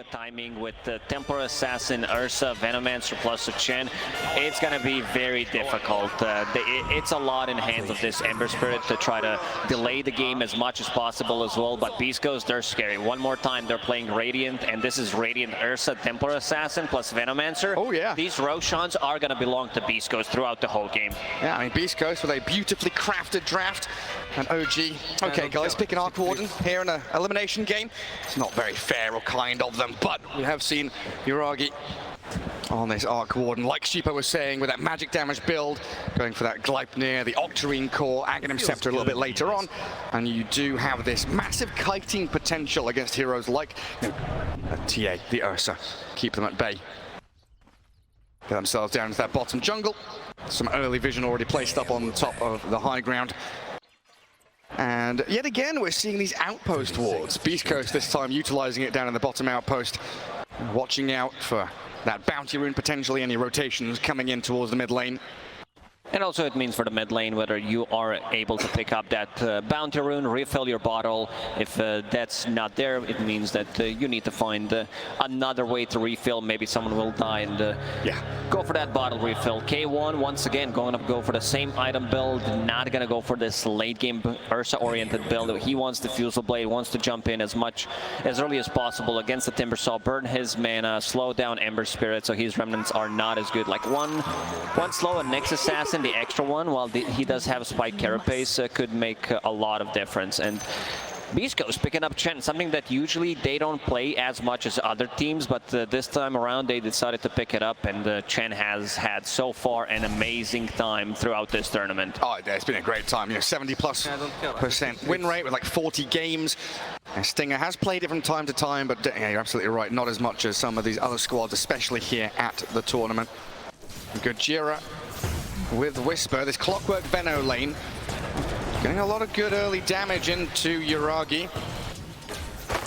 timing with the Templar Assassin, Ursa, Venomancer plus a Chen, it's going to be very difficult. It's a lot in hands of this Ember Spirit to try to delay the game as much as possible as well, but Beastcoast, they're scary. One more time, they're playing Radiant, and this is Radiant Ursa, Templar Assassin plus Venomancer. Oh yeah. These Roshans are going to belong to Beastcoast throughout the whole game. Yeah, I mean, Beastcoast with a beautifully crafted draft. And OG, okay guys, picking Arc Warden here in an elimination game. It's not very fair or kind of them, but we have seen Yuragi on this Arc Warden, like Sheepo was saying, with that magic damage build, going for that Gleipnir, the Octarine core, Aghanim Scepter a little bit later on, and you do have this massive kiting potential against heroes like TA, the Ursa. Keep them at bay. Get themselves down to that bottom jungle. Some early vision already placed up on top of the high ground. And yet again, we're seeing these outpost wards. Beastcoast this time utilizing it down in the bottom outpost, watching out for that bounty rune, potentially any rotations coming in towards the mid lane. And also it means for the mid lane whether you are able to pick up that bounty rune, refill your bottle. If that's not there, it means that you need to find another way to refill. Maybe someone will die and yeah, go for that bottle refill. K1 once again going to go for the same item build, not going to go for this late game Ursa oriented build. He wants the Fusel Blade, wants to jump in as early as possible against the Timbersaw, burn his mana, slow down Ember Spirit so his remnants are not as good. Like one slow and Nyx Assassin, the extra one, while he does have a Spike Carapace, could make a lot of difference. And Beastcoast picking up Chen, something that usually they don't play as much as other teams, but this time around they decided to pick it up, and Chen has had so far an amazing time throughout this tournament. Oh, it's been a great time. You know, 70+% win rate with like 40 games. And Stinger has played it from time to time, but yeah, you're absolutely right, not as much as some of these other squads, especially here at the tournament. Gojira with Whisper, this Clockwork Veno lane, getting a lot of good early damage into Yuragi.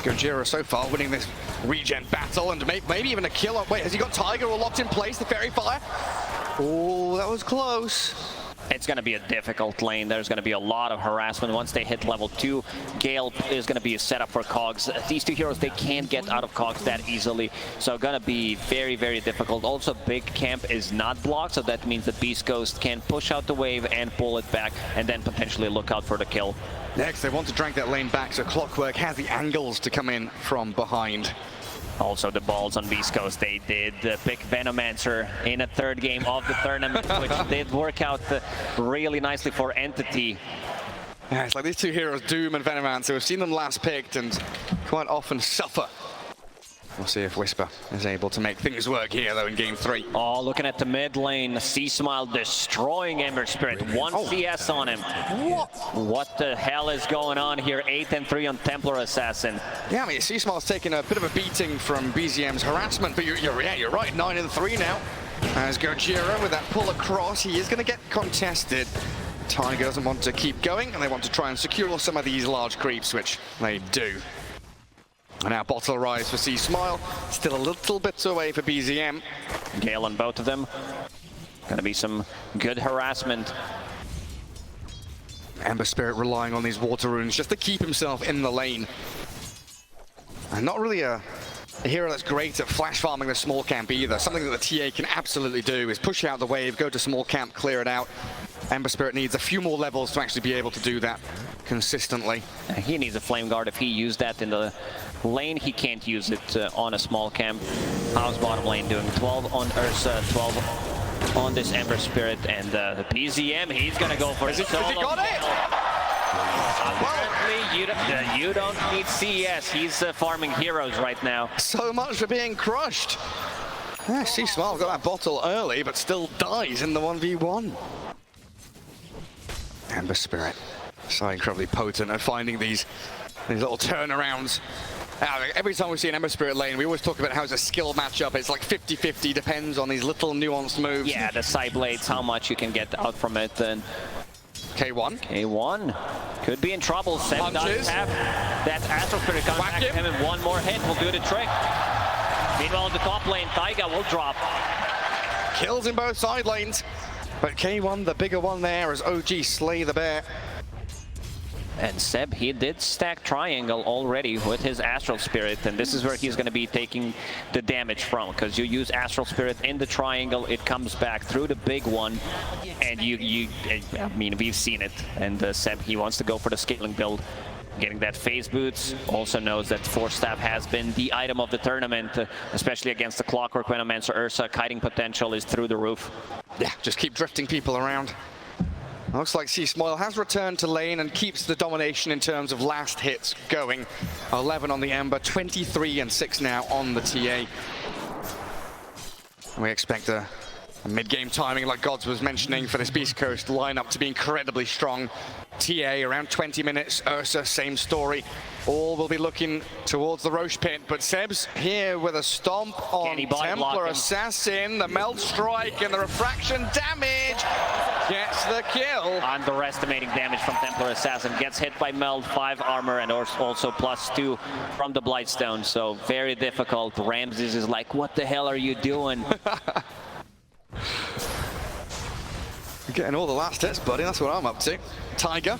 Gojira so far winning this regen battle, and maybe even a kill. Wait, has he got Tiger all locked in place, the Fairy Fire? Oh, that was close. It's going to be a difficult lane. There's going to be a lot of harassment once they hit level 2. Gale is going to be a setup for Cogs. These two heroes, they can't get out of Cogs that easily, so going to be very, very difficult. Also, big camp is not blocked, so that means that Beastcoast can push out the wave and pull it back, and then potentially look out for the kill. Next, they want to drag that lane back, so Clockwork has the angles to come in from behind. Also, the balls on Beastcoast, they did pick Venomancer in a third game of the tournament, which did work out really nicely for Entity. Yeah, it's like these two heroes, Doom and Venomancer, we've seen them last picked and quite often suffer. We'll see if Whisper is able to make things work here, though, in game 3. Oh, looking at the mid lane, C-Smile destroying Ember Spirit. One CS on him. What the hell is going on here? 8-3 on Templar Assassin. Yeah, I mean, C-Smile's taking a bit of a beating from BZM's harassment, but you're right, 9-3 now. As Gojira with that pull across, he is going to get contested. Tiger doesn't want to keep going, and they want to try and secure some of these large creeps, which they do. And now bottle rise for C-Smile, still a little bit away for BZM. Gale on both of them. Gonna be some good harassment. Ember Spirit relying on these water runes just to keep himself in the lane. And not really a hero that's great at flash farming the small camp either. Something that the TA can absolutely do is push out the wave, go to small camp, clear it out. Ember Spirit needs a few more levels to actually be able to do that consistently. He needs a Flame Guard. If he used that in the lane, he can't use it on a small camp. How's bottom lane doing? 12 on Ursa, 12 on this Ember Spirit, and the PZM, he's gonna go for it. Has he got it? Apparently, you don't need CES. He's farming heroes right now. So much for being crushed. Yeah, C-Smile got that bottle early, but still dies in the 1v1. Ember Spirit, so incredibly potent at finding these little turnarounds. Every time we see an Ember Spirit lane, we always talk about how it's a skill matchup. It's like 50-50, depends on these little nuanced moves. Yeah, the side blades, how much you can get out from it. And K1 could be in trouble. Seb does have that Astral Spirit coming back to him, and one more hit will do the trick. Meanwhile, in the top lane, Taiga will drop. Kills in both side lanes, but K1, the bigger one there, as OG slay the bear. And Seb, he did stack triangle already with his Astral Spirit, and this is where he's going to be taking the damage from, because you use Astral Spirit in the triangle, it comes back through the big one, and I mean, we've seen it. And Seb, he wants to go for the scaling build. Getting that phase boots, also knows that Force Staff has been the item of the tournament, especially against the Clockwork Venomancer Ursa. Kiting potential is through the roof. Yeah, just keep drifting people around. Looks like C-Smile has returned to lane and keeps the domination in terms of last hits going. 11 on the Ember, 23 and 6 now on the TA. And we expect a mid-game timing, like Gods was mentioning, for this Beastcoast lineup to be incredibly strong. TA around 20 minutes, Ursa same story. All will be looking towards the Roche pit, but Seb's here with a stomp on Templar Assassin, the melt strike and the refraction damage gets the kill. Underestimating damage from Templar Assassin, gets hit by melt, 5 armor and also +2 from the Blightstone, so very difficult. Ramses is like, what the hell are you doing? Getting all the last hits, buddy, that's what I'm up to. Tiger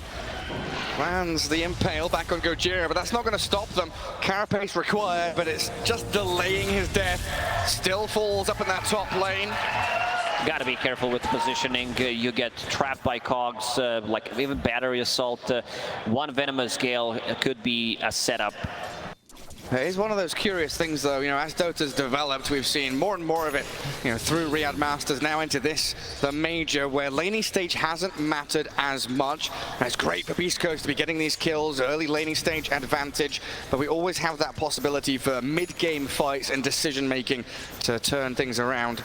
lands the Impale back on Gojira, but that's not going to stop them. Carapace required, but it's just delaying his death. Still falls up in that top lane. Got to be careful with the positioning. You get trapped by cogs, like even battery assault. One Venomous Gale could be a setup. It is one of those curious things, though, as Dota's developed, we've seen more and more of it, through Riyadh Masters, now into this, the major, where laning stage hasn't mattered as much. And it's great for Beastcoast to be getting these kills, early laning stage advantage, but we always have that possibility for mid-game fights and decision-making to turn things around.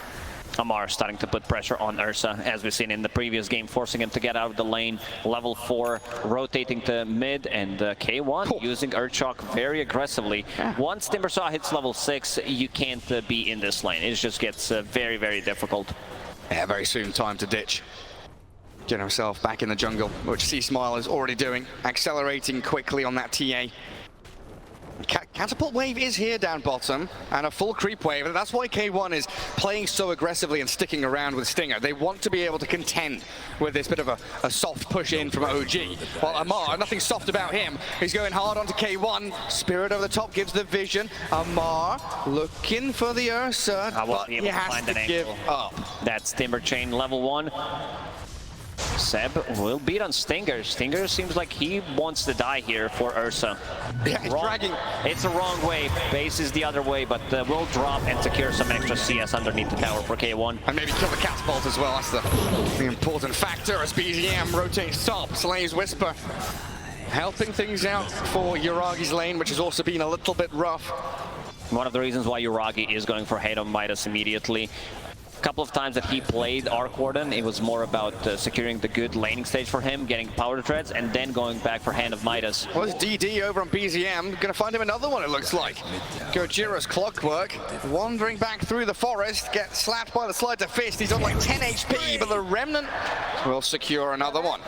Amar starting to put pressure on Ursa, as we've seen in the previous game, forcing him to get out of the lane. Level 4, rotating to mid, and K1 using Earthshock very aggressively. Yeah. Once Timbersaw hits level 6, you can't be in this lane. It just gets very, very difficult. Yeah, very soon time to ditch. Get himself back in the jungle, which C-Smile is already doing, accelerating quickly on that TA. Catapult wave is here down bottom, and a full creep wave. That's why K1 is playing so aggressively and sticking around with Stinger. They want to be able to contend with this bit of a soft push in from OG. While Amar, nothing soft about him. He's going hard onto K1. Spirit over the top gives the vision. Amar looking for the Ursa, but he has to give up. That's Timber Chain level 1. Seb will beat on Stinger. Stinger seems like he wants to die here for Ursa. Yeah, he's dragging. It's a wrong way. Base is the other way, but will drop and secure some extra CS underneath the tower for K1. And maybe kill the catapult as well. That's the important factor as BZM rotates top. Slay's Whisper helping things out for Yuragi's lane, which has also been a little bit rough. One of the reasons why Yuragi is going for Hate on Midas immediately. Couple of times that he played Arc Warden, it was more about securing the good laning stage for him, getting Powder Treads, and then going back for Hand of Midas. Well, it's DD over on BZM. Gonna find him another one, it looks like. Gojira's Clockwork, wandering back through the forest, gets slapped by the Slide to Fist. He's on like 10 HP, but the Remnant will secure another one.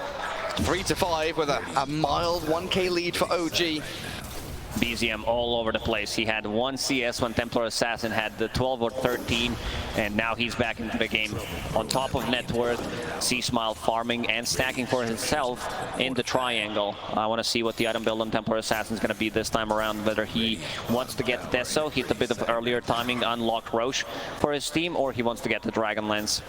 3-5 with a mild 1k lead for OG. BZM all over the place. He had 1 CS when Templar Assassin had the 12 or 13, and now he's back into the game. On top of net worth, C-Smile farming and stacking for himself in the triangle. I want to see what the item build on Templar Assassin is going to be this time around, whether he wants to get Deso, hit a bit of earlier timing, unlock Roche for his team, or he wants to get the Dragonlance.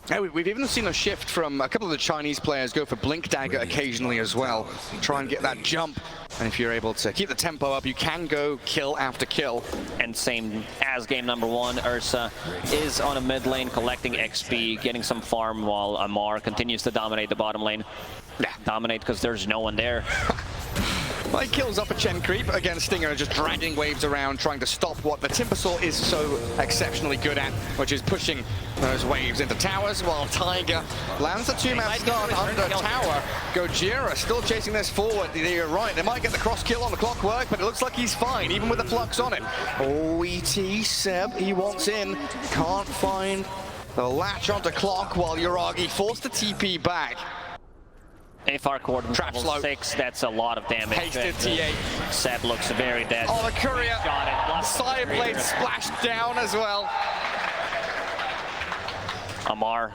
Yeah, we've even seen a shift from a couple of the Chinese players go for Blink Dagger occasionally as well. Try and get that jump. And if you're able to keep the tempo up, you can go kill after kill. And same as game number 1, Ursa is on a mid lane collecting XP, getting some farm, while Amar continues to dominate the bottom lane. Yeah, dominate because there's no one there. Well, he kills up a Chen creep against Stinger, just dragging waves around, trying to stop what the Timbersaw is so exceptionally good at, which is pushing those waves into towers, while Tiger lands a 2-man stun under tower. Gojira still chasing this forward. You're right, they might get the cross kill on the Clockwork, but it looks like he's fine, even with the flux on it. OET Seb, he wants in, can't find the latch onto Clock, while Yuragi forced to TP back. If Arc Warden level 6, that's a lot of damage. Hasted TA. Seb looks very dead. Oh, the courier. Got it. Sire Blade splashed down as well. Amar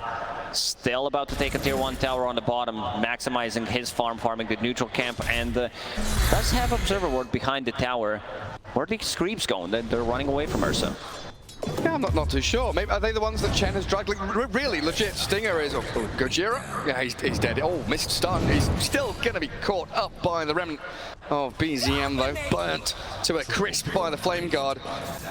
Still about to take a tier 1 tower on the bottom, maximizing his farming the neutral camp, and does have Observer Ward behind the tower. Where are these creeps going? They're running away from Ursa. Yeah, I'm not too sure. Maybe are they the ones that Chen has dragged? Like, really, legit. Stinger is Gojira. Yeah, he's dead. Oh, missed stun. He's still gonna be caught up by the remnant of BZM though, burnt to a crisp by the Flame Guard.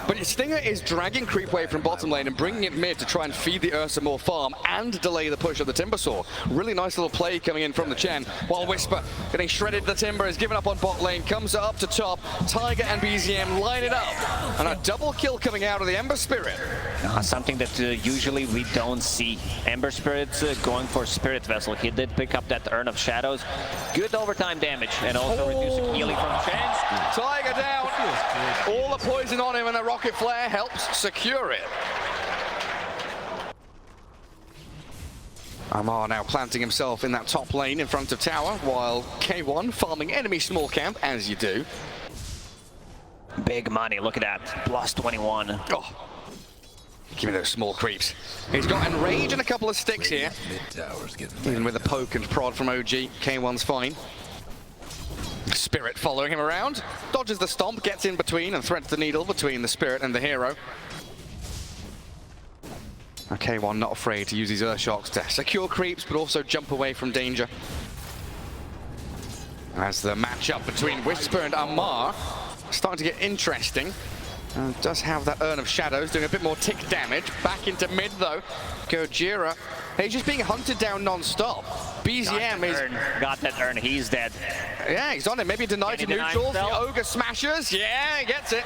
But Stinger is dragging creep wave from bottom lane and bringing it mid to try and feed the Ursa more farm and delay the push of the Timbersaw. Really nice little play coming in from the Chen, while Whisper getting shredded. The Timber is given up on bot lane, comes up to top. Tiger and BZM line it up, and a double kill coming out of the Ember Spirit. Something that usually we don't see. Ember Spirit's going for Spirit Vessel. He did pick up that Urn of Shadows. Good overtime damage, and also reducing healing from Chen. Tiger down. All the poison on him, and the Rocket Flare helps secure it. Amar now planting himself in that top lane in front of tower, while K1 farming enemy small camp, as you do. Big money, look at that. Plus 21. Oh. Give me those small creeps. He's got Enrage and a couple of sticks here. Even with a poke and prod from OG, K1's fine. Spirit following him around. Dodges the stomp, gets in between and threads the needle between the Spirit and the hero. K1 not afraid to use his Earth Shocks to secure creeps, but also jump away from danger. As the matchup between Whisper and Amar starting to get interesting. Does have that Urn of Shadows, doing a bit more tick damage. Back into mid though. Gojira, he's just being hunted down non-stop. BZM is... Got that Urn, he's dead. Yeah, he's on it. Maybe denied to neutrals. The Ogre smashes. Yeah, he gets it.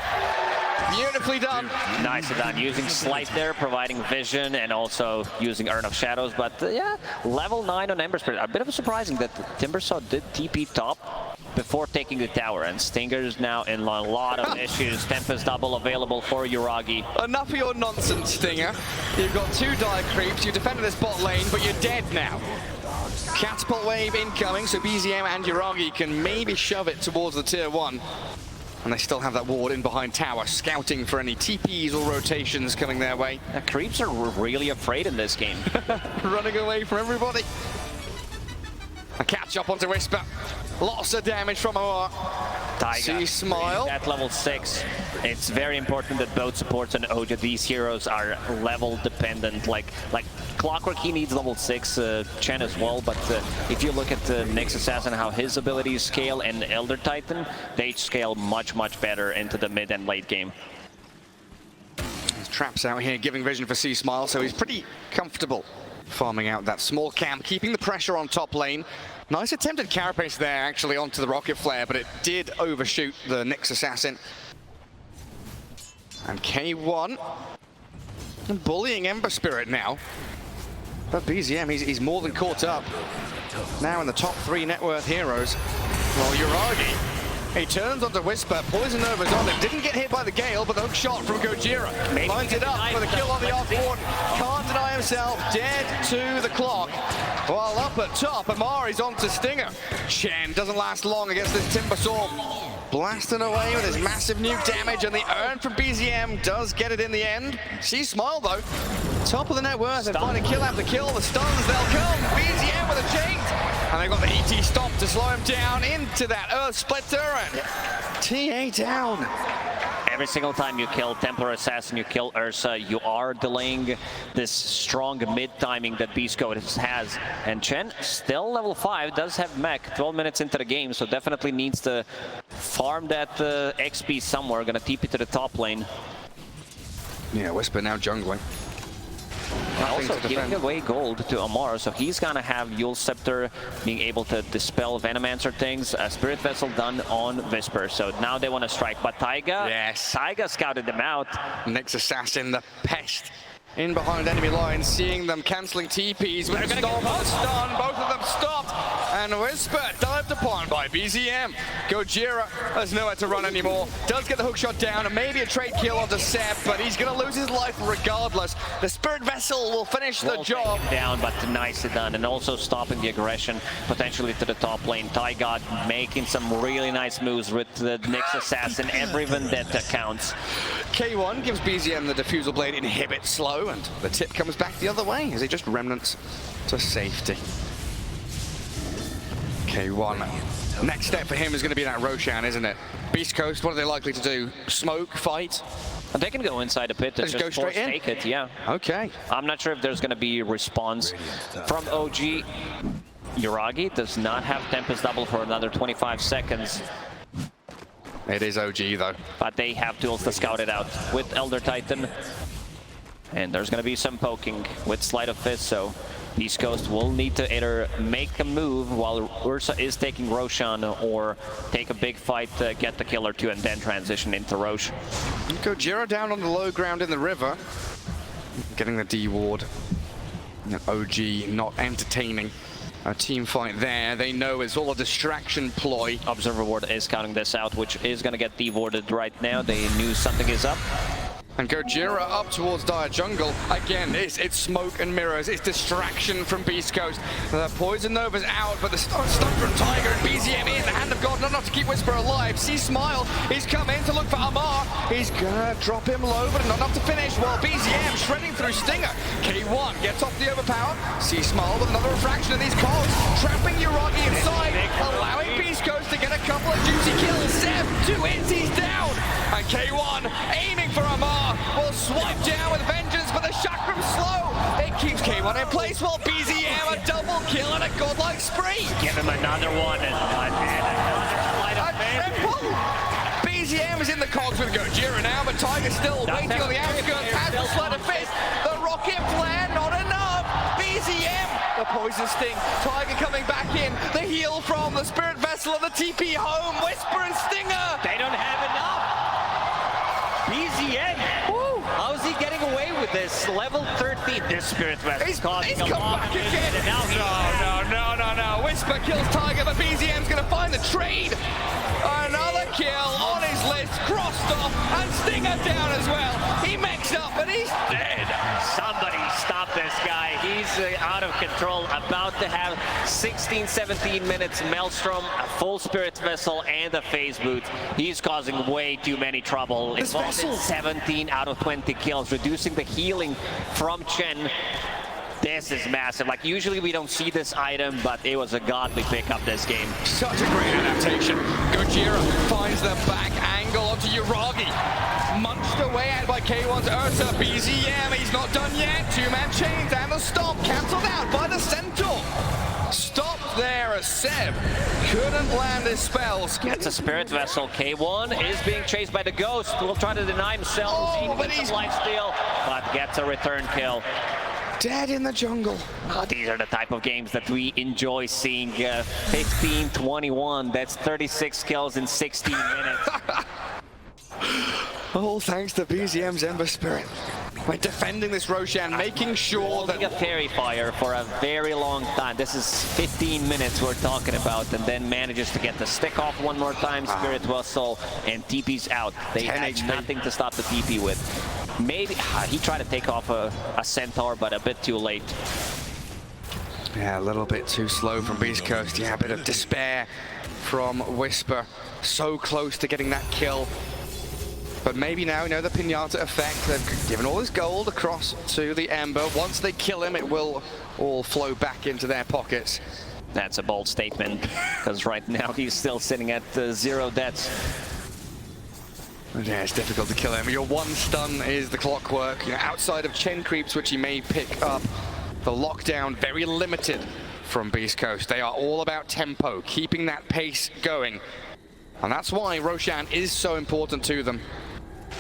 Beautifully done. Nicely done. Using Slight there, providing vision, and also using Urn of Shadows. But yeah, level 9 on Ember Spirit. A bit of a surprising that Timbersaw did TP top before taking the tower, and Stinger's now in a lot of issues. Tempest double available for Yuragi. Enough of your nonsense, Stinger. You've got 2 dire creeps, you defended this bot lane, but you're dead now. Catapult wave incoming, so BZM and Yuragi can maybe shove it towards the tier 1. And they still have that ward in behind tower, scouting for any TPs or rotations coming their way. The creeps are really afraid in this game. Running away from everybody. A catch up onto Whisper. Lots of damage from Amar. See Smile. At level 6, it's very important that both supports and Oja, these heroes are level dependent. Like Clockwork, he needs level 6, Chen as well, but if you look at Nyx Assassin, how his abilities scale, and Elder Titan, they scale much better into the mid and late game. His traps out here, giving vision for C Smile, so he's pretty comfortable farming out that small camp, keeping the pressure on top lane. Nice attempted carapace there, actually, onto the Rocket Flare, but it did overshoot the Nyx Assassin. And K1 bullying Ember Spirit now. But BZM, he's more than caught up. Now in the top 3 net worth heroes. Well, Yuragi, he turns onto Whisper, Poison Nova's on him. Didn't get hit by the Gale, but the hook shot from Gojira lines it up for the kill on the off-board. Can't deny himself, dead to the clock. While up at top, Amari's onto Stinger. Chen doesn't last long against this Timbersaw. Blasting away with his massive nuke damage, and the Urn from BZM does get it in the end. See Smile though, top of the net worth, and finding kill after kill. The stuns, they'll come. BZM with a jink, and they've got the ET stop to slow him down into that Earth Splitter, and TA down. Every single time you kill Templar Assassin, you kill Ursa, you are delaying this strong mid-timing that Beastcoast has. And Chen, still level 5, does have mech, 12 minutes into the game, so definitely needs to farm that XP somewhere. Gonna TP to the top lane. Yeah, Whisper now jungling. Also giving away gold to Amar, so he's gonna have Yule Scepter being able to dispel Venomancer things. Spirit Vessel done on Whisper, so now they want to strike. But Taiga, yes, Taiga scouted them out. Nyx Assassin, the pest, in behind enemy lines, seeing them cancelling TPs with the stun, both of them stopped, and Whisper dived upon by BZM. Gojira has nowhere to run anymore, does get the hook shot down, and maybe a trade kill onto Seb, but he's going to lose his life regardless. The Spirit Vessel will finish the job. Down, but nicely done, and also stopping the aggression potentially to the top lane. Taiga making some really nice moves with the Nyx Assassin. Every vendetta counts. K1 gives BZM the Diffusal Blade inhibit slow, ruined. The tip comes back the other way as he just remnants to safety. K1. Next step for him is going to be that Roshan, isn't it? Beastcoast, what are they likely to do? Smoke, fight? And they can go inside a pit and just go straight in? Take it, yeah. Okay. I'm not sure if there's going to be response from OG. Yuragi does not have Tempest double for another 25 seconds. It is OG though. But they have tools to scout it out with Elder Titan. And there's going to be some poking with Sleight of Fist, so Beastcoast will need to either make a move while Ursa is taking Roshan or take a big fight to get the kill or two and then transition into Rosh. Gojira down on the low ground in the river. Getting the D ward. And OG not entertaining a team fight there. They know it's all a distraction ploy. Observer Ward is counting this out, which is going to get D-warded right now. They knew something is up. And Gojira up towards Dire Jungle. Again, it's smoke and mirrors. It's distraction from Beastcoast. The Poison Nova's out, but the stun from Tiger and BZM in. The hand of God, not enough to keep Whisper alive. See Smile, he's come in to look for Amar. He's gonna drop him low, but not enough to finish. While BZM shredding through Stinger. K1 gets off the overpower. See Smile with another refraction of these cogs. Trapping Yuragi inside, allowing Beastcoast to get a couple of juicy kills. Seb, 2 hits, he's down. And K1 aiming for Amar. Will swipe down with vengeance, but the chakram's slow. It keeps K1 in place while BZM a double kill and a godlike spree. Give him another one and a triple. BZM is in the cogs with Gojira now, but Tiger's still waiting on the outskirts. Has the Sleight of Fist. The rocket flare, not enough. BZM, the poison sting. Tiger coming back in. The heal from the Spirit Vessel of the TP home. Whisper and Stinger. They don't have enough. BZM. How is he getting away with this? Level 13, this Spirit Vessel. He's come back again. No. Whisper kills Tiger, but BZM's going to find the trade. Another kill on his list, crossed off, and Stinger down as well. He mechs up, but he's dead. Somebody stop this guy. He's out of control, about to have 16, 17 minutes Maelstrom, a full Spirit Vessel, and a phase boot. He's causing way too many trouble. Involved in 17 out of 20 kills, reducing the healing from Chen. This is massive. Like, usually we don't see this item, but it was a godly pickup this game. Such a great adaptation. Gojira finds the back angle onto Yuragi. Munched away at by K1's Ursa. BZM, he's not done yet. Two-man chains and the stomp cancelled out by the Centaur. Stopped there as Seb couldn't land his spells. Gets a Spirit Vessel. K1 is being chased by the Ghost. Will try to deny himself. Oh, but he's lifesteal, but gets a return kill. Dead in the jungle. Oh, these are the type of games that we enjoy seeing. 15-21, that's 36 kills in 16 minutes. All thanks to BZM's Ember Spirit. By defending this Roshan, making sure that... a Fairy Fire for a very long time. This is 15 minutes we're talking about, and then manages to get the stick off one more time, Spirit Vessel, and TP's out. They had nothing to stop the TP with. Maybe he tried to take off a Centaur, but a bit too late. Yeah, a little bit too slow from Beastcoast. Yeah, a bit of despair from Whisper. So close to getting that kill. But maybe now, you know, the Pinata effect. They've given all this gold across to the Ember. Once they kill him, it will all flow back into their pockets. That's a bold statement, because right now he's still sitting at 0 deaths. Yeah, it's difficult to kill him. Your one stun is the clockwork. You know, outside of Chen creeps, which he may pick up, the lockdown very limited from Beastcoast. They are all about tempo, keeping that pace going. And that's why Roshan is so important to them.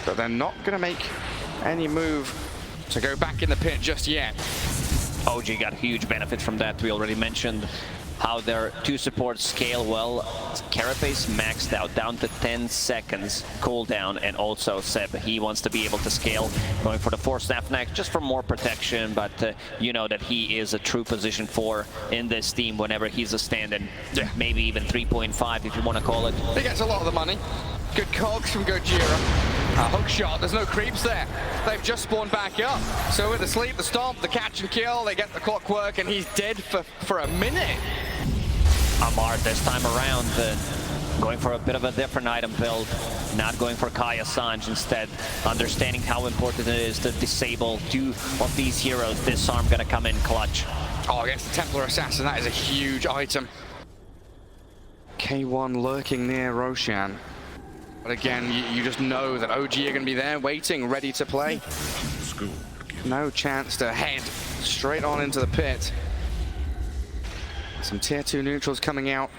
But they're not going to make any move to go back in the pit just yet. OG got huge benefit from that. We already mentioned how their two supports scale well. Carapace maxed out down to 10 seconds cooldown, and also Seb, he wants to be able to scale, going for the 4 Snap Neck just for more protection, but you know that he is a true position 4 in this team whenever he's a stand-in. Yeah. Maybe even 3.5 if you want to call it. He gets a lot of the money. Good cogs from Gojira. A hook shot, there's no creeps there. They've just spawned back up. So with the sleep, the stomp, the catch and kill, they get the clockwork, and he's dead for a minute. Amar this time around going for a bit of a different item build, not going for Kaya Sanj, instead understanding how important it is to disable 2 of these heroes. Disarm gonna come in clutch. Oh, against the Templar Assassin, that is a huge item. K1 lurking near Roshan. But again, you just know that OG are gonna be there waiting, ready to play. No chance to head straight on into the pit. Some tier 2 neutrals coming out.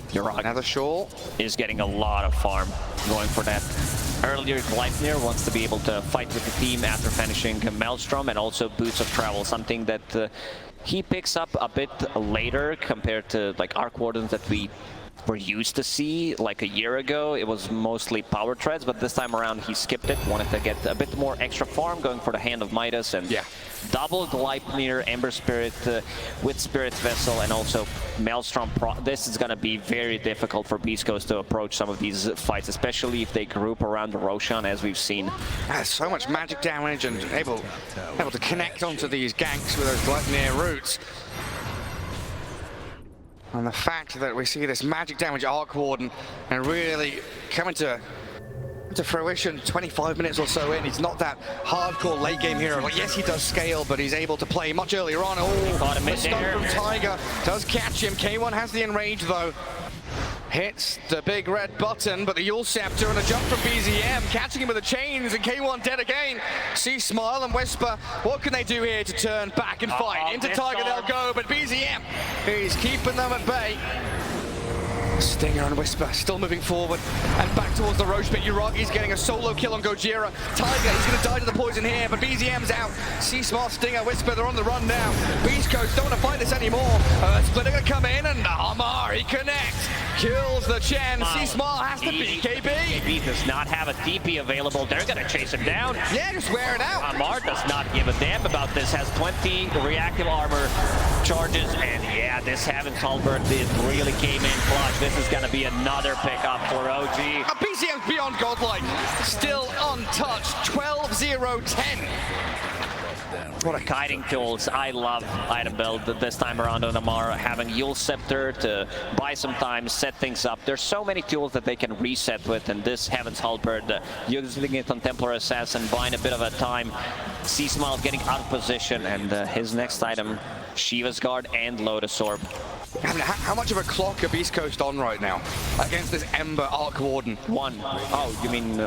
Yuragi Another shawl is getting a lot of farm, going for that. Earlier, Gleipnir wants to be able to fight with the team after finishing Maelstrom, and also Boots of Travel, something that he picks up a bit later compared to like Arc Wardens that we were used to see like a year ago. It was mostly power treads, but this time around he skipped it, wanted to get a bit more extra farm, going for the Hand of Midas, and double Gleipnir, Ember Spirit with Spirit Vessel, and also Maelstrom. This is going to be very difficult for Beastcoast to approach some of these fights, especially if they group around Roshan, as we've seen. So much magic damage and able to connect onto these ganks with those Gleipnir roots. And the fact that we see this magic damage Arc Warden and really coming to fruition 25 minutes or so in. He's not that hardcore late game hero. Like, yes, he does scale, but he's able to play much earlier on. Oh, the stun from Tiger does catch him. K1 has the enrage though. Hits the big red button, but the Yule Scepter and a jump from BZM, catching him with the chains, and K1 dead again. See Smile and Whisper, what can they do here to turn back and fight? Into Tiger they'll go, but BZM, he's keeping them at bay. Stinger and Whisper still moving forward and back towards the Roche pit. Yuragi's getting a solo kill on Gojira. Tiger, he's going to die to the poison here, but BZM's out. C-Smart, Stinger, Whisper, they're on the run now. Beastcoast don't want to fight this anymore. Splitter going to come in, and Amar, he connects. Kills the Chen. C-Smart has to beat KB. KB does not have a TP available. They're going to chase him down. Yeah, just wear it out. Amar does not give a damn about this. Has 20 reactive armor charges, and yeah, this Heaven's Halberd really came in clutch. This is going to be another pickup for OG. BCM's beyond godlike. Still untouched. 12-0-10. What a kiting tools. I love item build this time around on Amar, having Yule Scepter to buy some time, set things up. There's so many tools that they can reset with, and this Heaven's Halberd, using it on Templar Assassin, buying a bit of a time. C-Smile getting out of position, and his next item, Shiva's Guard and Lotus Orb. How much of a clock are Beastcoast on right now against this Ember Arc Warden? 1. Oh, you mean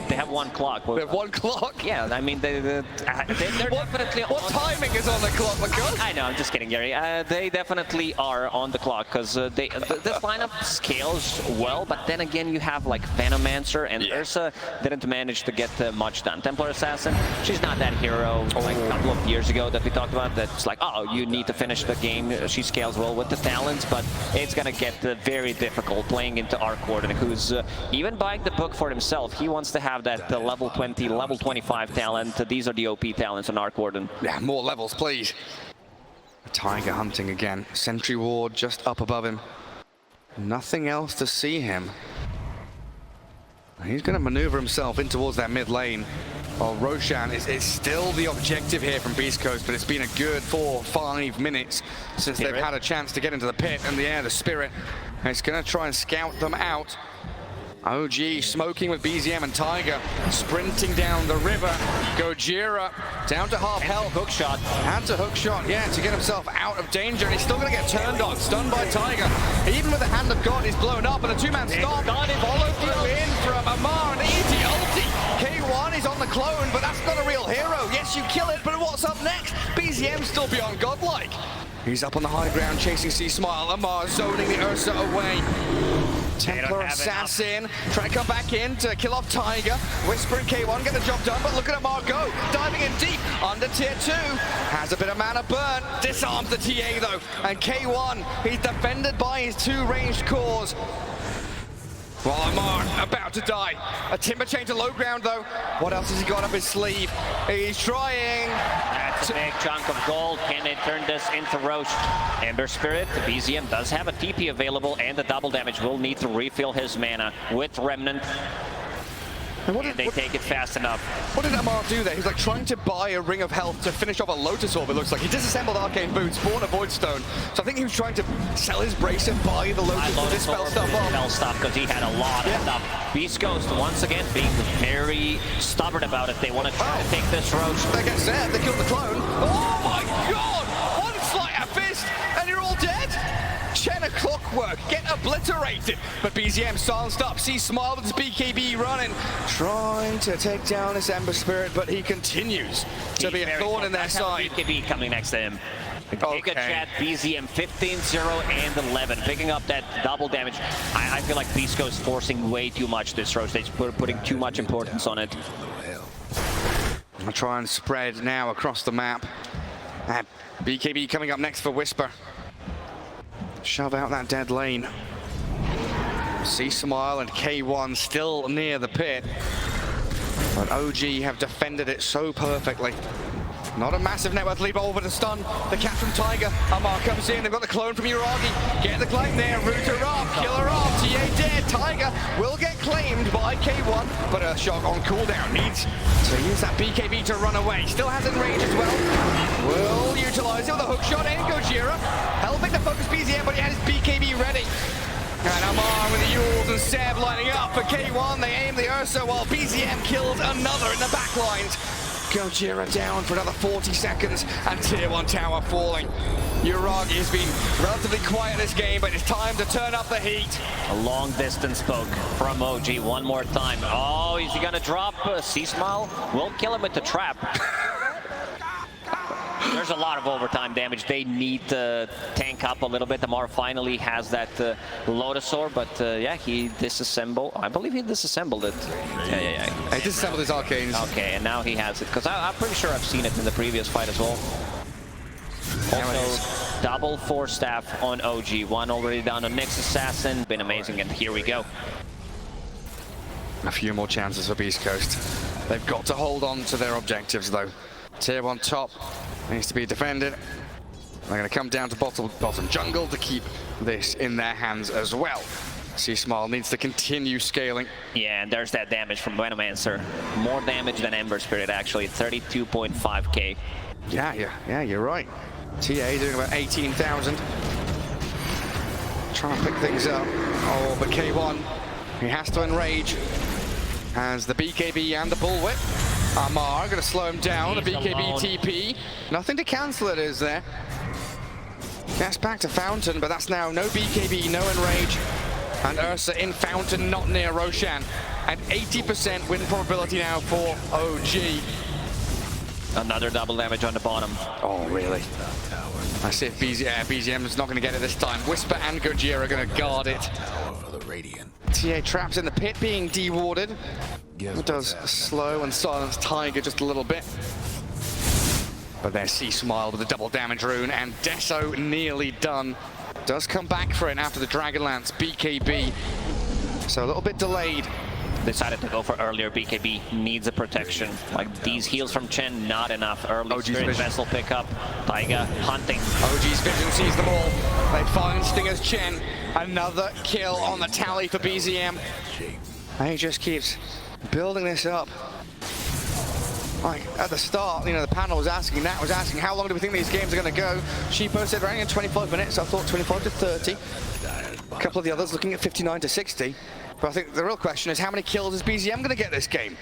they have 1 clock? They have 1 clock? Yeah, I mean they're definitely. What timing is on the clock, McCall? I know, I'm just kidding, Gary. They definitely are on the clock because this lineup scales well, but then again you have like Venomancer, and Ursa didn't manage to get much done. Templar Assassin, she's not that hero like a couple of years ago that we talked about. That's like, oh, you need to finish the game. She scales well with the talents, but it's gonna get very difficult playing into Arc Warden, who's even buying the book for himself. He wants to have that level 20, level 25 talent. These are the OP talents on Arc Warden. Yeah, more levels, please. Tiger hunting again. Sentry Ward just up above him. Nothing else to see him. He's going to maneuver himself in towards that mid lane. Well, Roshan is still the objective here from Beastcoast, but it's been a good 4-5 minutes since they've had a chance to get into the pit, and the Spirit is going to try and scout them out. OG smoking with BZM and Tiger, sprinting down the river. Gojira down to half health. Hookshot. And to hookshot, yeah, to get himself out of danger, and he's still going to get turned on, stunned by Tiger. Even with the Hand of God, he's blown up, and a 2-man stop. Followed through in from Amar, and ET ulti. K1 is on the clone, but that's not a real hero. Yes, you kill it, but what's up next? BZM still beyond godlike. He's up on the high ground, chasing C-Smile. Amar zoning the Ursa away. Templar Assassin trying to come back in to kill off Tiger. Whisper and K1 get the job done, but look at Amar go. Diving in deep under tier 2. Has a bit of mana burn. Disarms the TA though. And K1, he's defended by his 2 ranged cores. Well, Amar about to die. A timber chain to low ground though. What else has he got up his sleeve? He's trying. That's a big chunk of gold. Can they turn this into Roche? Ember Spirit, the BZM does have a TP available, and the double damage will need to refill his mana with Remnant. And they take it fast enough. What did Amar do there? He was like trying to buy a ring of health to finish off a Lotus Orb, it looks like. He disassembled Arcane Boots, spawned a Void Stone. So I think he was trying to sell his brace and buy the Lotus to dispel stuff off. Dispel stuff because he had a lot of stuff. Beastcoast, once again, being very stubborn about it. They want to try to take this Roach. They get set, they kill the clone. Oh my god! One sleight of fist, and you're all dead? Chen, a clockwork, get obliterated. But BZM silenced up. See Smile with his BKB running, trying to take down this Ember Spirit, but he continues to be a thorn in their side. BKB coming next to him. Okay. Chat, BZM 15-0 and 11, picking up that double damage. I feel like Beastcoast is forcing way too much this Roach. They're putting too much importance on it. I'll try and spread now across the map. BKB coming up next for Whisper. Shove out that dead lane. See Smile and K1 still near the pit. But OG have defended it so perfectly. Not a massive net worth leap over the stun. The catch from Tiger. Amar comes in. They've got the clone from Yuragi. Get the gleipnir. Root her off. Kill her off. TA dead. Tiger will get claimed by K1. But Earthshock on cooldown. Needs to use that BKB to run away. Still has in range as well. Will utilize it with a hook shot in. Gojira helping to focus BZM, but he has his BKB ready. And Amar with the Yules and Seb lining up for K1. They aim the Ursa while BZM kills another in the backlines. Gojira down for another 40 seconds and Tier 1 tower falling. Yuragi has been relatively quiet this game, but it's time to turn up the heat. A long distance poke from OG one more time. Oh, is he gonna drop C-Smile? We'll kill him with the trap. There's a lot of overtime damage. They need to tank up a little bit. Amar finally has that Lotus Orb, but yeah, he disassembled. I believe he disassembled it. Yeah. He disassembled his arcanes. Okay, and now he has it, because I'm pretty sure I've seen it in the previous fight as well. Also, double 4-staff on OG. One already down on Nyx Assassin. Been amazing, and here we go. A few more chances for Beastcoast. They've got to hold on to their objectives, though. Tier 1 top needs to be defended. They're going to come down to bottom jungle to keep this in their hands as well. C-Smile needs to continue scaling. Yeah, and there's that damage from Venomancer. More damage than Ember Spirit, actually. 32.5k. Yeah, you're right. TA doing about 18,000. Trying to pick things up. Oh, but K1, he has to enrage. Has the BKB and the bullwhip. Amar going to slow him down. The BKB alone. TP. Nothing to cancel it, is there? Gets back to Fountain, but that's now no BKB, no enrage. And Ursa in Fountain, not near Roshan. And 80% win probability now for OG. Another double damage on the bottom. Oh, really? I see if BZM is not going to get it this time. Whisper and Gojira are going to guard it. TA traps in the pit, being dewarded. It does slow and silence Tiger just a little bit. But there's C-Smile with a double damage rune, and Deso nearly done. Does come back for it after the Dragonlance BKB. So a little bit delayed. Decided to go for earlier BKB, needs a protection. Like these heals from Chen, not enough. Early Spirit Vessel pickup, Taiga hunting. OG's vision sees them all. They find Stinger's Chen. Another kill on the tally for BZM. And he just keeps building this up. Like at the start, you know, the panel was asking, Nat was asking, how long do we think these games are going to go? Sheepo said running in 25 minutes. I thought 25 to 30. A couple of the others looking at 59 to 60. But I think the real question is, how many kills is BZM going to get this game?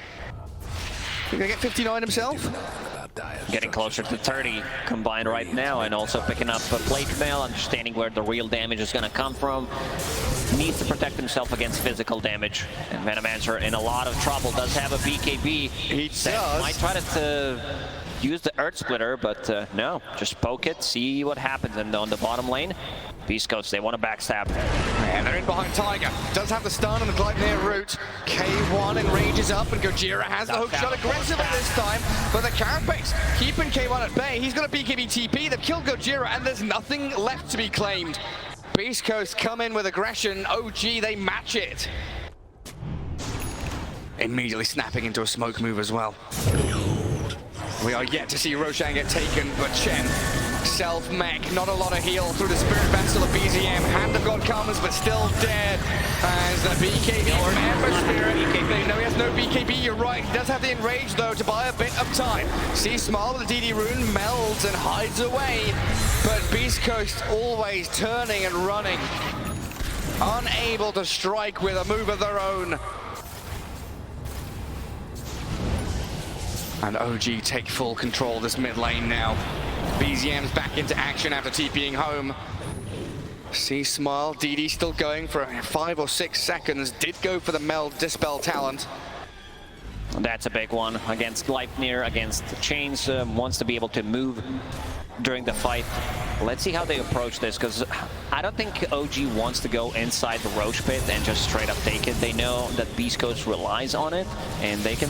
He's going to get 59 himself? Getting closer to 30 combined right now, and also picking up a plate mail, understanding where the real damage is going to come from. Needs to protect himself against physical damage. And Venomancer in a lot of trouble, does have a BKB. He does. Might try to use the Earth Splitter, but no, just poke it, see what happens. And on the bottom lane, Beastcoast, they want to backstab. And they're in behind Tiger. Does have the stun on the gleipnir route. K1 enrages up, and Gojira has the hook shot aggressively this time. But the Carapace keeping K1 at bay. He's got a BKB TP. They've killed Gojira, and there's nothing left to be claimed. Beastcoast come in with aggression. OG, they match it. Immediately snapping into a smoke move as well. We are yet to see Roshan get taken, but Chen self-mech. Not a lot of heal through the Spirit Vessel of BZM. Hand of God comes, but still dead. As the BKB Ember Spirit. They know he has no BKB, you're right. He does have the Enrage, though, to buy a bit of time. Small with the DD rune, melds and hides away. But Beastcoast always turning and running. Unable to strike with a move of their own. And OG take full control of this mid lane now. BZM's back into action after TPing home. Smile, DD still going for 5 or 6 seconds. Did go for the meld dispel talent. That's a big one against Gleipnir, against Chains. Wants to be able to move during the fight. Let's see how they approach this, because I don't think OG wants to go inside the Roche pit and just straight up take it. They know that Beastcoast relies on it, and they can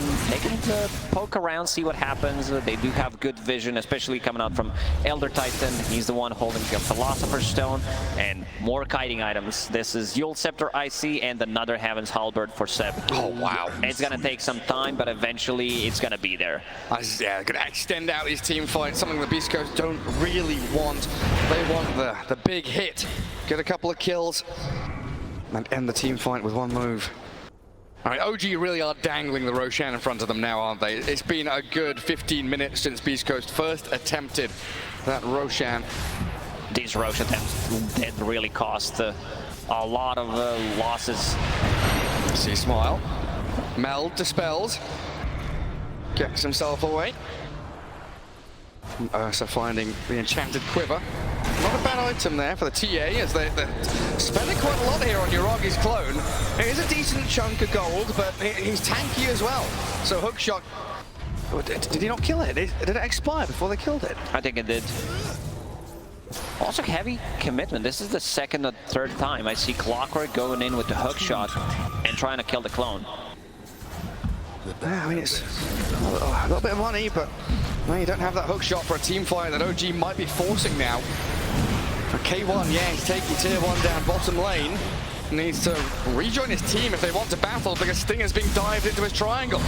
poke around, see what happens. They do have good vision, especially coming out from Elder Titan. He's the one holding the Philosopher's Stone and more kiting items. This is Yule Scepter IC and another Heaven's Halberd for Seb. Oh wow! It's gonna take some time, but eventually it's gonna be there. Yeah, gonna extend out these team fights, something the Beastcoast don't really want. They want the big hit, get a couple of kills, and end the team fight with one move. I mean, OG really are dangling the Roshan in front of them now, aren't they? It's been a good 15 minutes since Beastcoast first attempted that Roshan. These Roche attempts did really cost a lot of losses. Smile, meld dispels, gets himself away. Ursa finding the enchanted quiver. Not a bad item there for the TA, as they're spending quite a lot here on Yuragi's clone. It is a decent chunk of gold, but he's tanky as well. So hookshot, did he not kill it? Did it expire before they killed it? I think it did. Also heavy commitment. This is the second or third time I see Clockwork going in with the hookshot and trying to kill the clone. Yeah, I mean, it's a little bit of money, but well, you don't have that hook shot for a team fight that OG might be forcing now. For K1, yeah, he's taking tier 1 down bottom lane. Needs to rejoin his team if they want to battle, because Sting has been dived into his triangle.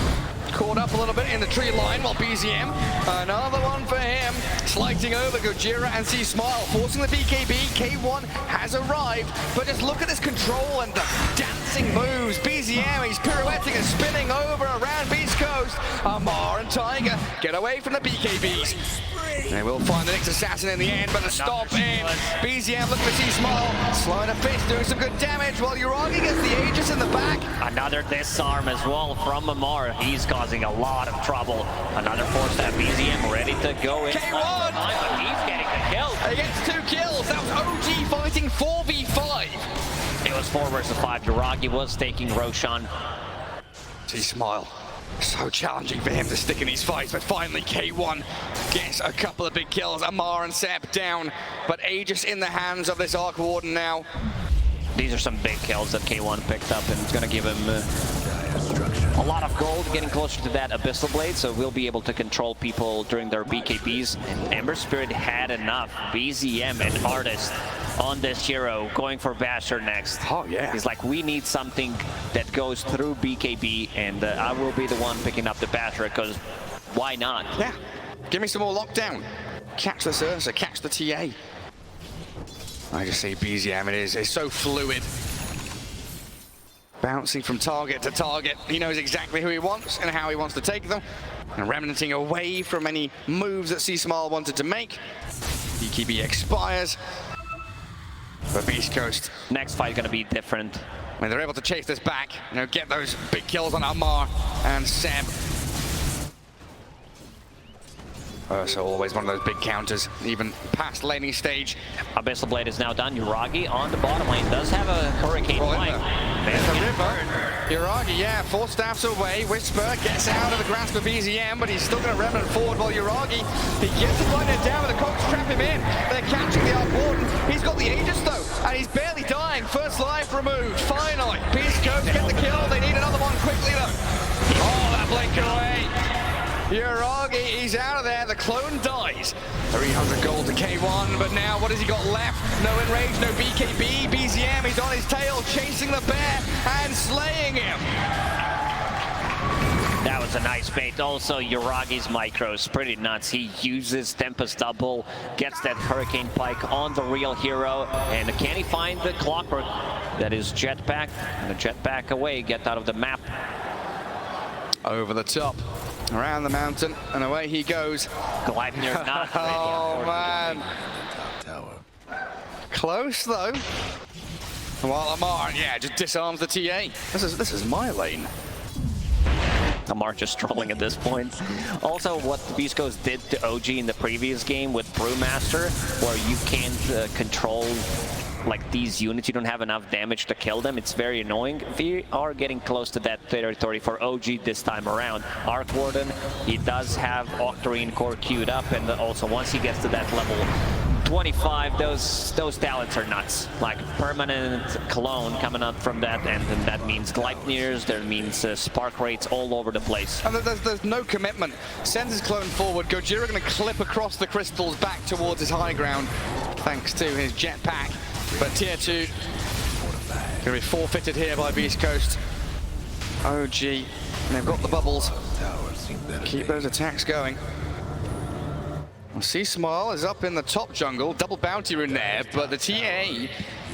Caught up a little bit in the tree line while BZM, another one for him. Slighting over Gojira and Smile, forcing the BKB. K1 has arrived, but just look at this control and the dancing moves. BZM, he's pirouetting and spinning over around Beastcoast. Amar and Tiger get away from the BKBs. They will find the next assassin in the end, but a stop in. BZM looking to Smile, slowing a fist, doing some good damage, while Yuragi gets the Aegis in the back. Another disarm as well from Amar. He's causing a lot of trouble. Another force that BZM ready to go in. K1! But he's getting the kill. He gets 2 kills. That was OG fighting 4v5. It was 4 versus 5. Yuragi was taking Roshan. Smile. So challenging for him to stick in these fights, but finally K1 gets a couple of big kills. Amar and Seb down, but Aegis in the hands of this Arc Warden now. These are some big kills that K1 picked up, and it's going to give him a lot of gold, getting closer to that Abyssal Blade, so we'll be able to control people during their BKBs. And Ember Spirit had enough. BZM and Artist on this hero, going for Basher next. Oh yeah. He's like, we need something that goes through BKB, and I will be the one picking up the Basher, because why not? Yeah, give me some more lockdown. Catch this Ursa, catch the TA. I just see BZM, it is so fluid. Bouncing from target to target. He knows exactly who he wants and how he wants to take them. And remnanting away from any moves that Smile wanted to make. BKB expires. But Beastcoast. Next fight gonna be different. I mean, they're able to chase this back, you know, get those big kills on Amar and Seb. So always one of those big counters, even past laning stage. Abyssal Blade is now done. Yuragi on the bottom lane does have a Hurricane Flight. There's a river. Yuragi, yeah, 4 staffs away. Whisper gets out of the grasp of BZM, but he's still going to remnant forward while Yuragi, he gets the blinded down, but the Cogs trap him in. They're catching the Arc Warden. He's got the Aegis though, and he's barely dying. First life removed, finally. Beastcoast get the kill. They need another one quickly though. Oh, that blink away. Yuragi, he's out of there. The clone dies. 300 gold to K1, but now what has he got left? No enrage, no BKB. BZM, he's on his tail, chasing the bear and slaying him. That was a nice bait. Also, Yuragi's micro is pretty nuts. He uses Tempest Double, gets that Hurricane Pike on the real hero, and can he find the Clockwork? That is Jetpack. And the Jetpack away, get out of the map. Over the top, around the mountain, and away he goes. Gleipnir not oh, man. Close, though. While Amar, yeah, just disarms the TA. This is my lane. Amar just trolling at this point. Also, what the Beastcoast did to OG in the previous game with Brewmaster, where you can't control like these units, you don't have enough damage to kill them. It's very annoying. We are getting close to that territory for OG this time around. Arc Warden, he does have Octarine core queued up, and also once he gets to that level 25, those talents are nuts. Like permanent clone coming up from that, and then that means Gleipnirs, that means spark rates all over the place. And there's no commitment. Sends his clone forward. Gojira going to clip across the crystals back towards his high ground, thanks to his jetpack. But tier 2 going to be forfeited here by Beastcoast. OG, and they've got the bubbles. Keep those attacks going. Sea Smile is up in the top jungle, double bounty rune there, but the TA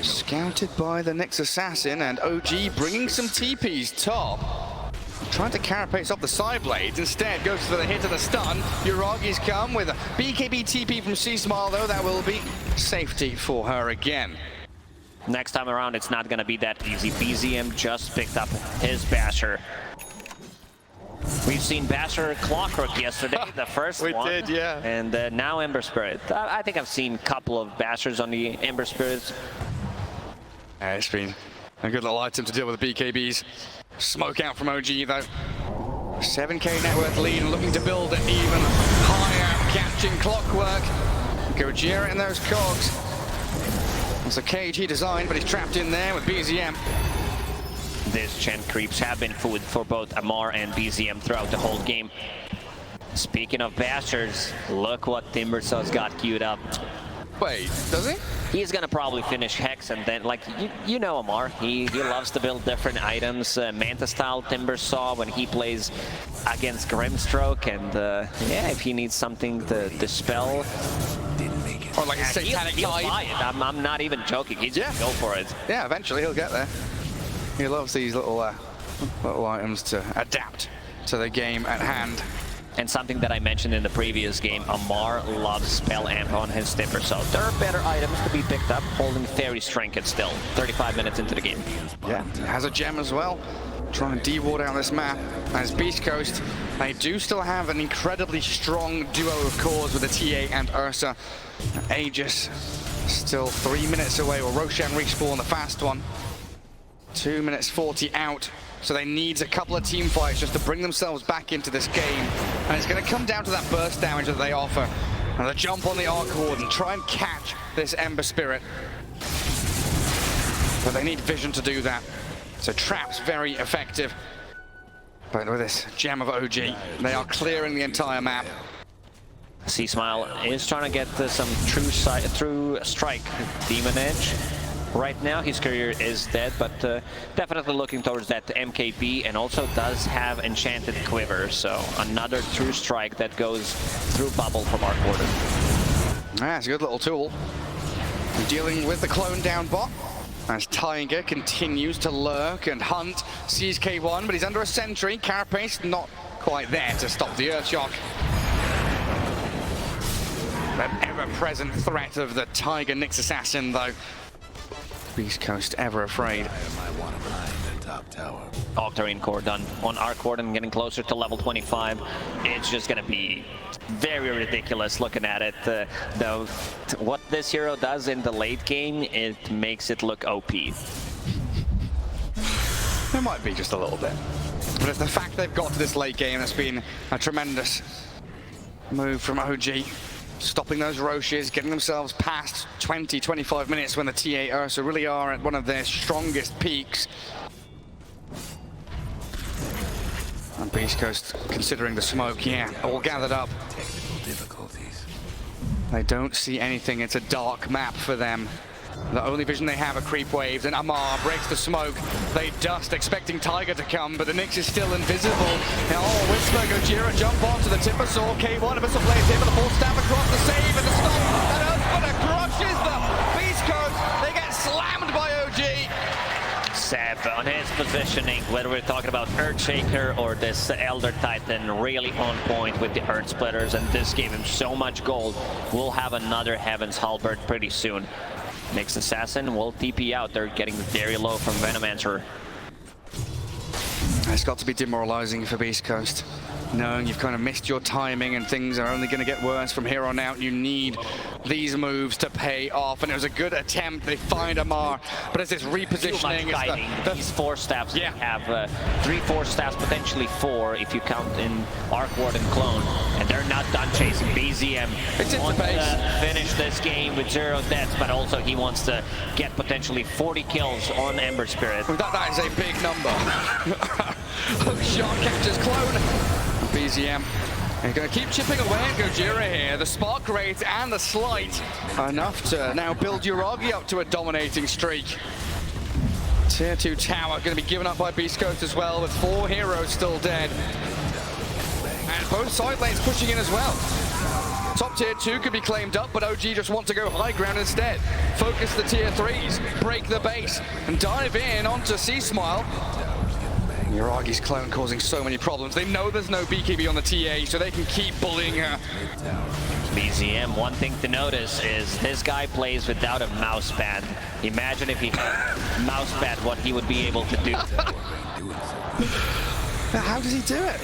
scouted by the Nyx Assassin, and OG bringing some TPs top. Trying to carapace off the side blades, instead goes for the hit of the stun. Yuragi's come with a BKB TP from Sea Smile, though that will be safety for her again. Next time around, it's not going to be that easy. BZM just picked up his Basher. We've seen Basher Clockwork yesterday, the first one. We did, yeah. And now Ember Spirit. I think I've seen a couple of Bashers on the Ember Spirits. It's been a good little item to deal with the BKBs. Smoke out from OG, though. 7k net worth lead, and looking to build an even higher, catching Clockwork. Gojira in those cogs. It's a cage he designed, but he's trapped in there with BZM. These Chen creeps have been food for both Amar and BZM throughout the whole game. Speaking of Bashers, look what Timbersaw's got queued up. Wait, does he? He's gonna probably finish Hex, and then, like, you know Amar, he loves to build different items. Manta-style Timbersaw when he plays against Grimstroke, and yeah, if he needs something to dispel, or like a satanic he'll buy it. I'm not even joking, he's gonna go for it. Yeah, eventually he'll get there. He loves these little items to adapt to the game at hand. And something that I mentioned in the previous game, Amar loves Spell Amp on his Timbersaw. There are better items to be picked up, holding Fairy's Trinket still, 35 minutes into the game. Yeah, has a gem as well. Trying to de-ward out this map. As Beastcoast, they do still have an incredibly strong duo of cores with the TA and Ursa. Aegis still 3 minutes away, or Roshan respawn the fast one. 2 minutes 40 out, so they need a couple of team fights just to bring themselves back into this game. And it's going to come down to that burst damage that they offer. And the jump on the Arc Warden, try and catch this Ember Spirit. But they need vision to do that. So Trap's very effective. But with this gem of OG, they are clearing the entire map. Sea Smile is trying to get some true strike Demon Edge. Right now his career is dead, but definitely looking towards that MKB, and also does have Enchanted Quiver, so another true strike that goes through bubble from Arc Warden. That's a good little tool. Dealing with the clone down bot, as Tiger continues to lurk and hunt, sees K1, but he's under a sentry. Carapace not quite there to stop the Earthshock. That ever-present threat of the Tiger Nyx Assassin, though. Beastcoast ever afraid. Octarine core done on Arc Warden, getting closer to level 25. It's just gonna be very ridiculous looking at it. Though what this hero does in the late game, it makes it look OP. It might be just a little bit, but it's the fact they've got to this late game that's been a tremendous move from OG. Stopping those Roches, getting themselves past 20-25 minutes when the TA Ursa really are at one of their strongest peaks. And Beastcoast, considering the smoke, yeah, all gathered up. They don't see anything, it's a dark map for them. The only vision they have are creep waves, and Amar breaks the smoke. They dust, expecting Tiger to come, but the Nyx is still invisible. Now, Whisper, Gojira jump onto the Timber Saw. K1 of Missile Blaze here, but the full stab across the save and the stop. And Earthsplitter crushes them. Beastcoast, they get slammed by OG. Seb on his positioning, whether we're talking about Earthshaker or this Elder Titan, really on point with the Earth Splitters, and this gave him so much gold. We'll have another Heaven's Halberd pretty soon. Nyx Assassin will TP out. They're getting very low from Venomancer. It's got to be demoralizing for Beastcoast, knowing you've kind of missed your timing and things are only going to get worse from here on out. You need these moves to pay off, and it was a good attempt. They find Amar, but as this repositioning, these 4 staffs have 3 4 staffs, potentially 4 if you count in Arc Warden clone, and they're not done chasing. BZM wants to finish this game with 0 deaths, but also he wants to get potentially 40 kills on Ember Spirit. That is a big number. Hook shot catches clone. BZM. They're going to keep chipping away at Gojira here. The spark rate and the slight enough to now build Yuragi up to a dominating streak. Tier 2 tower going to be given up by Beastcoast as well, with 4 heroes still dead. And both side lanes pushing in as well. Top tier 2 could be claimed up, but OG just want to go high ground instead. Focus the tier 3s, break the base, and dive in onto C-Smile. Yuragi's clone causing so many problems. They know there's no BKB on the TA, so they can keep bullying her. BZM, one thing to notice is this guy plays without a mouse pad. Imagine if he had a mouse pad, what he would be able to do. How does he do it?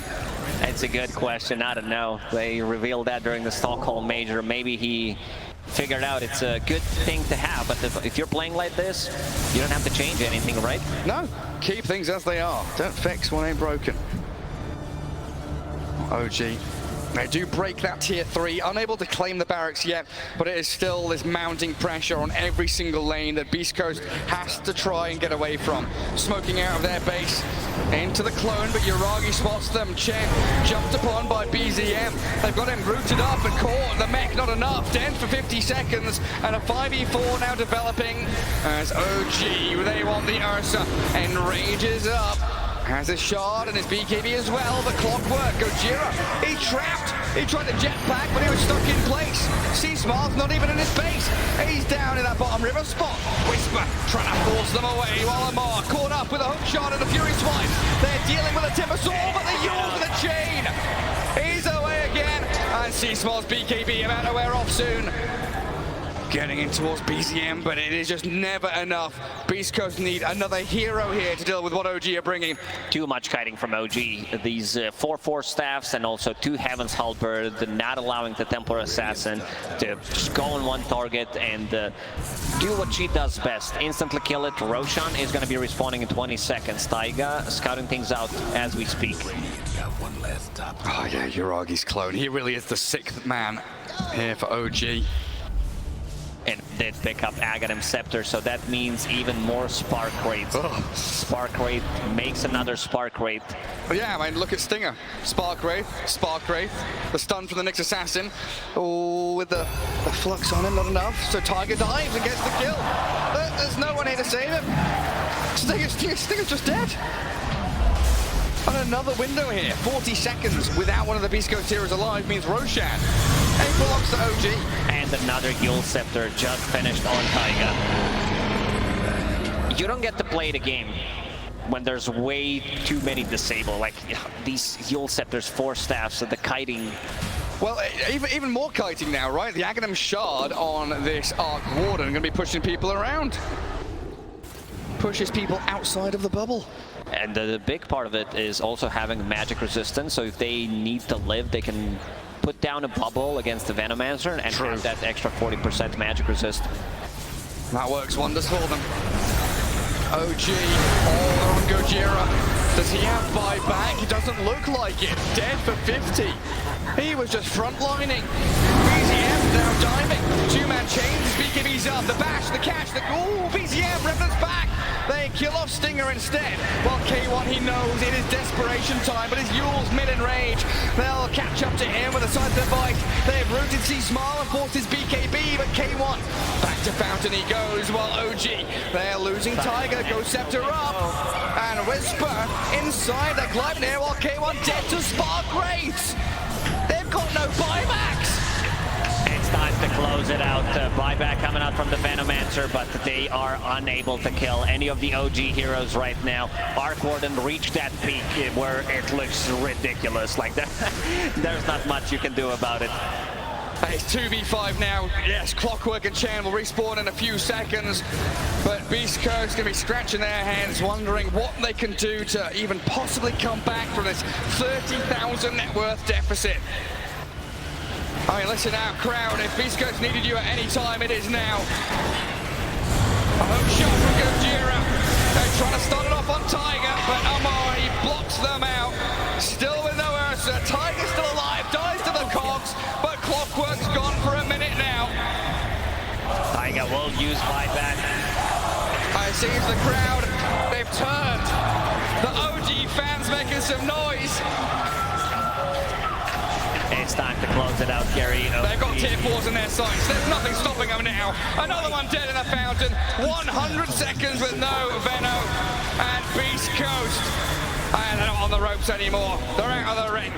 It's a good question. I don't know. They revealed that during the Stockholm Major. Maybe he figured out it's a good thing to have, but if you're playing like this, you don't have to change anything, right? No, keep things as they are. Don't fix what ain't broken. OG. They do break that tier 3, unable to claim the barracks yet, but it is still this mounting pressure on every single lane that Beastcoast has to try and get away from. Smoking out of their base into the clone, but Yuragi spots them. Chen jumped upon by BZM. They've got him rooted up and caught. The mech not enough. Den for 50 seconds, and a 5v4 now developing as OG, they want the Ursa, and rages up. Has a shard and his BKB as well, but clockwork. Gojira, he trapped. He tried to jetpack, but he was stuck in place. C-Smart's not even in his base. He's down in that bottom river spot. Whisper trying to force them away, while Amar caught up with a hook shot and a fury swipe. They're dealing with a timber saw, but they use with a chain. He's away again, and C-Smart's BKB about to wear off soon. Getting in towards BZM, but it is just never enough. Beastcoast need another hero here to deal with what OG are bringing. Too much kiting from OG. These 4-4 staffs and also 2 Heaven's Halberd, not allowing the Templar Assassin to just go on one target and do what she does best. Instantly kill it. Roshan is going to be respawning in 20 seconds. Taiga scouting things out as we speak. Oh yeah, Yuragi's clone. He really is the 6th man here for OG. And did pick up Aghanim Scepter, so that means even more Spark Rate. Spark Rate makes another Spark Rate. Yeah, I mean, look at Stinger. Spark Wraith, the stun from the Nyx Assassin. Oh, with the flux on him, not enough. So Tiger dives and gets the kill. There's no one here to save him. Stinger's just dead. And another window here, 40 seconds without one of the Beastcoast heroes alive means Roshan. It belongs to OG. And another Yule Scepter just finished on Taiga. You don't get to play the game when there's way too many disabled, like these Yule Scepters, 4 staffs, so the kiting. Well, even more kiting now, right? The Aghanim Shard on this Arc Warden going to be pushing people around. Pushes people outside of the bubble. And the big part of it is also having magic resistance, so if they need to live, they can put down a bubble against the Venomancer and have that extra 40% magic resist. That works wonders for them. OG all on Gojira. Does he have buyback? He doesn't look like it. Dead for 50. He was just frontlining. BZM now diving. 2-man chains. BKB's up. The bash, the catch, the... Ooh, BZM, Revenant's back. They kill off Stinger instead. While K1, he knows it is desperation time, but his Yule's mid in rage. They'll catch up to him with a side device. They've rooted C-Smile and forced his BKB OG, but K1 back to Fountain he goes, while OG, they're losing Tiger, goes Scepter up, and Whisper inside the Gleipnir, while K1 dead to Spark Graves. They've got no buybacks. It's time to close it out. Buyback coming out from the Venomancer, but they are unable to kill any of the OG heroes right now. Warden reached that peak where it looks ridiculous. Like that, there's not much you can do about it. It's 2v5 now. Yes, Clockwork and Chan will respawn in a few seconds, but Beastcoast gonna be scratching their hands, wondering what they can do to even possibly come back from this 30,000 net worth deficit. I mean, listen out, crowd. If Beastcoast needed you at any time, it is now. A hook shot from Gojira. They're trying to start it off on Tiger, but Amar, he blocks them out. Still with no Ursa. Tiger's still alive, dies to the cogs, but Clockwork's gone for a minute now. Tiger will use buyback. I see the crowd. They've turned. The OG fans making some noise. It's time to close it out, Gary. They've got tier 4s in their sights. There's nothing stopping them now. Another one dead in the fountain. 100 seconds with no Veno. And Beastcoast. And they're not on the ropes anymore. They're out of the ring.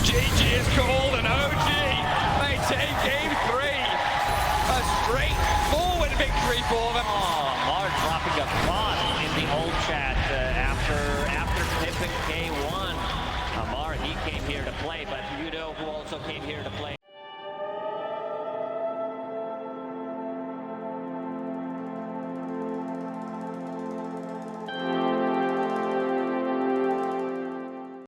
GG is called, and OG, they take game 3. A straightforward victory for them. Oh, Mark dropping a bottle in the old chat after tipping K1. Amar, he came here to play, but you know who also came here to play.